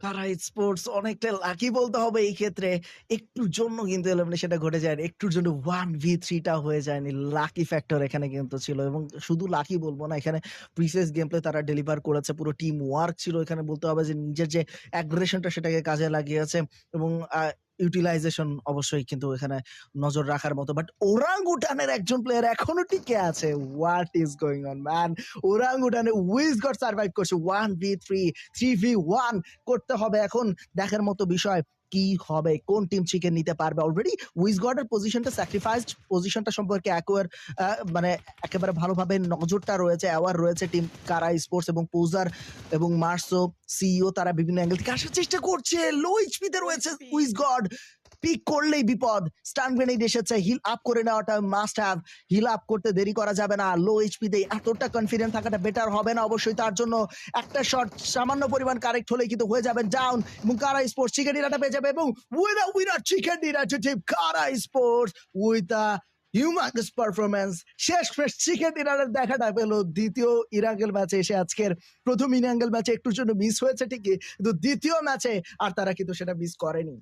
কারা স্পোর্টস অনেকটা লাকি বলতে হবে এই ক্ষেত্রে। একটুর জন্য কিন্তু এলিমিনেশনটা ঘটে যায়নি। একটুর জন্য 1v3 টা হয়ে যায়নি। লাকি ফ্যাক্টর এখানে কিন্তু ছিল এবং শুধু লাকি বলব না, এখানে প্রিসিয়াস গেম প্লে তারা ডেলিভার করেছে। পুরো টিম ওয়ার্ক ছিল এখানে বলতে হবে যে নিজের যে অ্যাগ্রেশনটা সেটাকে কাজে লাগিয়েছে এবং ইউটিলাইজেশন অবশ্যই কিন্তু এখানে নজর রাখার মতো। বাট ওরাংউটানের একজন প্লেয়ার এখনো টিকে আছে। What is going on man? ওরাংউটানে উইজগড সার্ভাইভ করছে 1v3, 3v1 করতে হবে এখন। দেখার মতো বিষয় কি হবে, কোন টিম চিকেন নিতে পারবে। অলরেডি উইজগডের পজিশনটা স্যাক্রিফাইসড পজিশনটা সম্পর্কে মানে একেবারে ভালোভাবে নজরটা রয়েছে, অ্যাওয়ার রয়েছে টিম কারা স্পোর্টস এবং পোজার এবং মার্সো সিইও তারা বিভিন্ন অ্যাঙ্গেল থেকে আসার চেষ্টা করছে। লো এইচপিতে রয়েছে উইজগড, পিক করলেই বিপদ। স্টান গ্রেনেড এসেছে, হিল আপ করে নেওয়াটা মাস্ট হ্যাভ। হিল আপ করতে দেরি করা যাবে না। লো এইচপিতে এতটা কনফিডেন্ট থাকাটা বেটার হবে না অবশ্যই। তার জন্য একটা শট সামান্য পরিমাণ কারেক্ট হলেই কিন্তু হয়ে যাবে ডাউন এবং কারা স্পোর্টস চিকেন ডিনারটা পেয়ে যাবে এবং winner chicken dinner to team কারা sports with a humungous performance. শেষমেশ চিকেন ডিনারের দেখাটা পেলো দ্বিতীয় ইরাঙ্গেল ম্যাচে এসে। আজকের প্রথম ইরাঙ্গেল ম্যাচে একটুর জন্য মিস হয়েছে ঠিকই, কিন্তু দ্বিতীয় ম্যাচে আর তারা কিন্তু সেটা মিস করেনি।